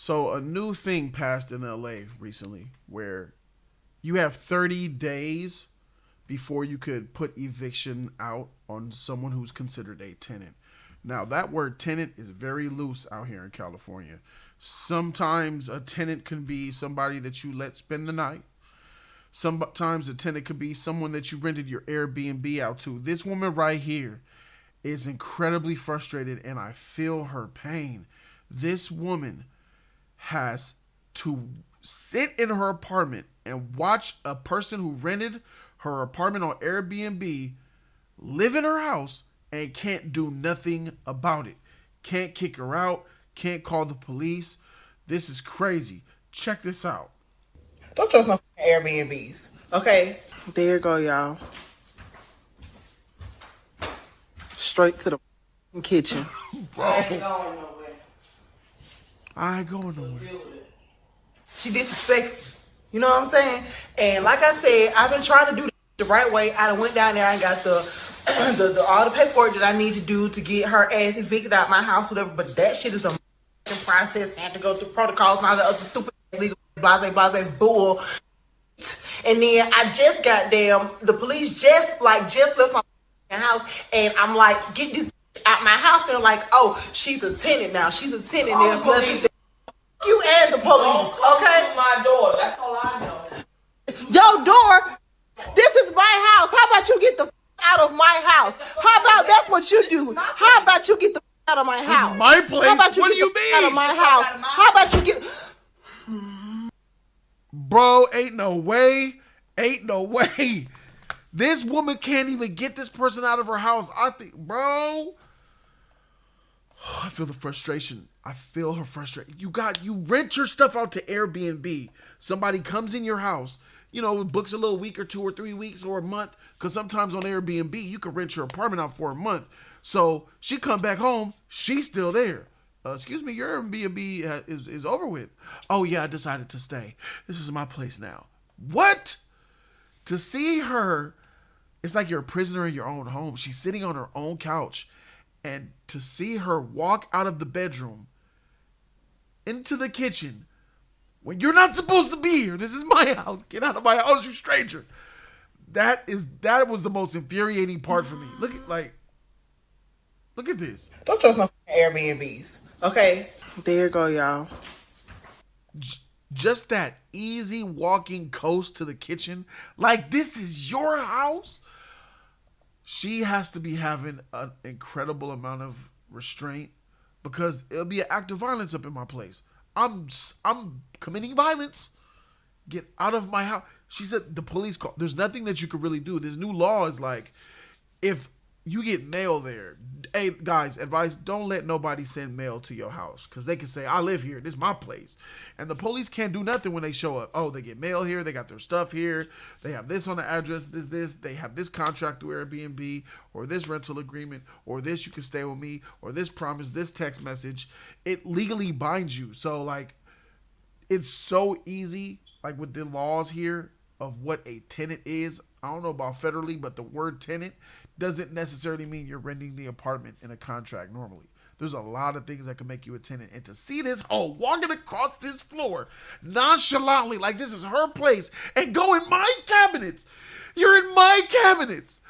So a new thing passed in LA recently where you have 30 days before you could put eviction out on someone who's considered a tenant. Now, that word tenant is very loose out here in California. Sometimes a tenant can be somebody that you let spend the night. Sometimes a tenant could be someone that you rented your Airbnb out to. This woman right here is incredibly frustrated and I feel her pain. This woman has to sit in her apartment and watch a person who rented her apartment on Airbnb live in her house and can't do nothing about it. Can't kick her out, can't call the police. This is crazy. Check this out. Don't trust no Airbnbs. Okay? There you go, y'all. Straight to the kitchen. Bro. I ain't going nowhere. I ain't going nowhere. She disrespectful. You know what I'm saying? And like I said, I've been trying to do the right way. I done went down there and got the all the paperwork that I need to do to get her ass evicted out my house, whatever. But that shit is a process. I have to go through protocols and all the other stupid legal blase bull. And then I just got the police just left my house, and I'm like, get this out my house. And like, oh, she's a tenant now. She's a tenant. There's nothing. You and the police, okay? My door. That's all I know. Your door. This is my house. How about you get the out of my house? How about that's what you do? How about you get the out of my house? This is my place. How about you What get do you the mean? out of my house? How about you get? Bro, ain't no way. Ain't no way. This woman can't even get this person out of her house. I think, bro. I feel the frustration. I feel her frustration. You rent your stuff out to Airbnb. Somebody comes in your house, books a little week or 2 or 3 weeks or a month. Because sometimes on Airbnb, you can rent your apartment out for a month. So she come back home. She's still there. Excuse me, your Airbnb is over with. Oh, yeah, I decided to stay. This is my place now. What? To see her, it's like you're a prisoner in your own home. She's sitting on her own couch. And to see her walk out of the bedroom into the kitchen when you're not supposed to be here. This is my house. Get out of my house, you stranger. That was the most infuriating part for me. Look at this. Don't trust no Airbnbs. Okay? There you go, y'all. Just that easy walking coast to the kitchen. Like, this is your house? She has to be having an incredible amount of restraint because it'll be an act of violence up in my place. I'm committing violence. Get out of my house. She said the police call. There's nothing that you could really do. This new law is like, if you get mail there, hey guys, advice, don't let nobody send mail to your house because they can say, I live here. This is my place. And the police can't do nothing when they show up. Oh, they get mail here. They got their stuff here. They have this on the address, this. They have this contract through Airbnb or this rental agreement or this you can stay with me or this promise, this text message. It legally binds you. So like, it's so easy, like with the laws here of what a tenant is. I don't know about federally, but the word tenant doesn't necessarily mean you're renting the apartment in a contract normally. There's a lot of things that can make you a tenant. And to see this hoe walking across this floor nonchalantly, like this is her place, and go in my cabinets. You're in my cabinets.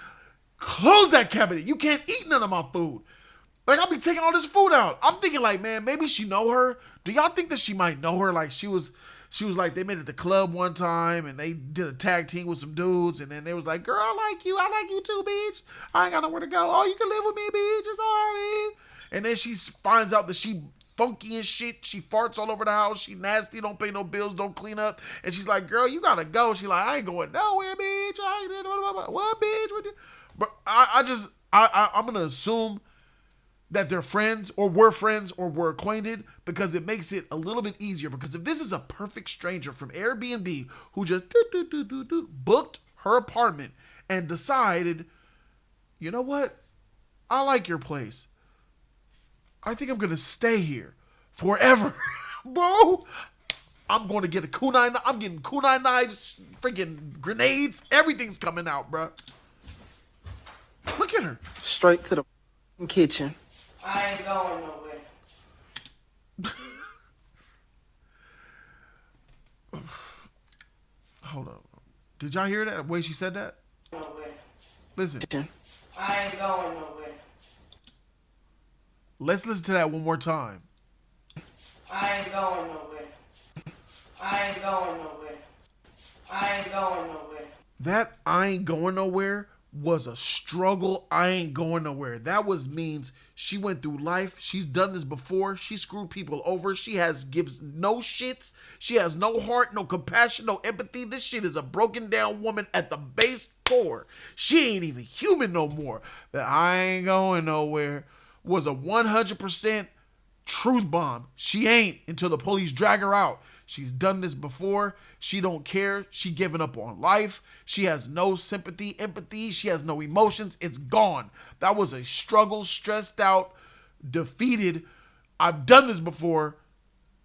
Close that cabinet. You can't eat none of my food. Like, I'll be taking all this food out. I'm thinking like, man, maybe she know her. Do y'all think that she might know her? Like she was like, they met at the club one time and they did a tag team with some dudes. And then they was like, girl, I like you too, bitch. I ain't got nowhere to go. Oh, you can live with me, bitch. It's all right. And then she finds out that she funky and shit. She farts all over the house. She nasty, don't pay no bills, don't clean up. And she's like, girl, you gotta go. She like, I ain't going nowhere, bitch. I ain't, what, bitch? What? But I'm gonna assume that they're friends or were acquainted because it makes it a little bit easier. Because if this is a perfect stranger from Airbnb who just booked her apartment and decided, you know what? I like your place. I think I'm going to stay here forever. Bro, I'm going to get a kunai. I'm getting kunai knives, freaking grenades. Everything's coming out, bro. Look at her. Straight to the kitchen. I ain't going nowhere. Hold on. Did y'all hear that? The way she said that? Nowhere. Listen. I ain't going nowhere. Let's listen to that one more time. I ain't going nowhere. I ain't going nowhere. I ain't going nowhere. That I ain't going nowhere was a struggle. I ain't going nowhere. That means she went through life. She's done this before. She screwed people over. She gives no shits. She has no heart, no compassion, no empathy. This shit is a broken down woman at the base core. She ain't even human no more. That I ain't going nowhere was a 100% truth bomb. She ain't until the police drag her out. She's done this before. She don't care. She giving up on life. She has no sympathy, empathy. She has no emotions. It's gone. That was a struggle, stressed out, defeated. I've done this before.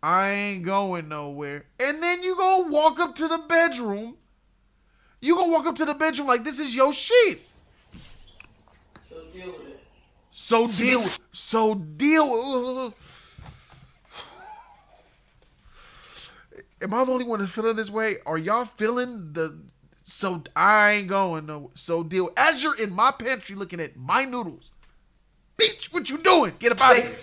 I ain't going nowhere. And then you gonna walk up to the bedroom. You gonna walk up to the bedroom like this is your shit. So deal with it. So deal. Am I the only one that's feeling this way? Are y'all feeling so I ain't going no. So deal. As you're in my pantry looking at my noodles. Bitch, what you doing? Get up out of here.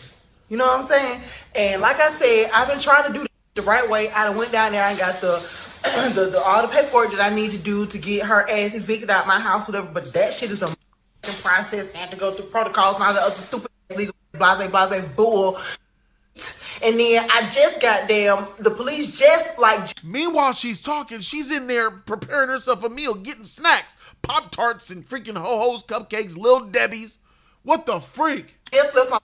You know what I'm saying? And like I said, I've been trying to do the right way. I done went down there and got the all the paperwork that I need to do to get her ass evicted out my house, whatever. But that shit is a process. I have to go through protocols and all the other stupid legal blase bull. And then I just got the police just like. Meanwhile, she's talking. She's in there preparing herself a meal, getting snacks, Pop-Tarts and freaking Ho-Ho's, cupcakes, Little Debbie's. What the freak? Just left my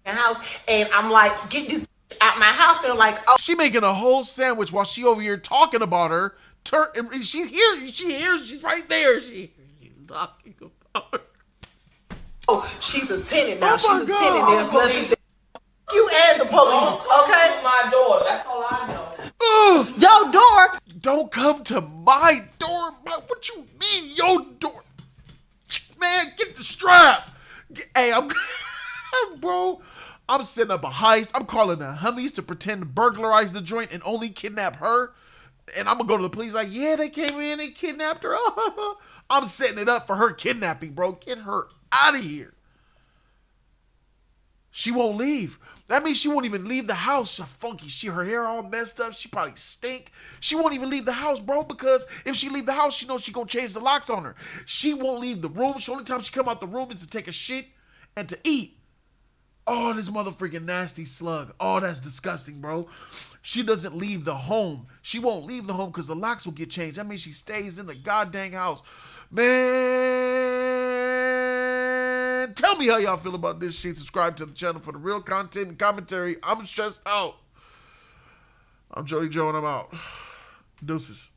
house, and I'm like, get this out my house, and like, oh. She making a whole sandwich while she over here talking about her. She's here. She hears. She's right there. She talking about her. Oh, she's a tenant now. Oh she's a God. tenant now. You and the police, okay? To my door. That's all I know. Your door. Don't come to my door. What you mean, your door? Man, get the strap. Hey, bro, I'm setting up a heist. I'm calling the homies to pretend to burglarize the joint and only kidnap her. And I'm going to go to the police like, yeah, they came in, they kidnapped her. I'm setting it up for her kidnapping, bro. Get her out of here. She won't leave. That means she won't even leave the house. She's funky. Her hair all messed up. She probably stink. She won't even leave the house, bro, because if she leave the house, she knows she gonna change the locks on her. She won't leave the room. The only time she come out the room is to take a shit and to eat. Oh, this motherfucking nasty slug. Oh, that's disgusting, bro. She doesn't leave the home. She won't leave the home because the locks will get changed. That means she stays in the goddamn house. Man, tell me how y'all feel about this shit. Subscribe to the channel for the real content and commentary. I'm stressed out. I'm Jody Joe and I'm out. Deuces.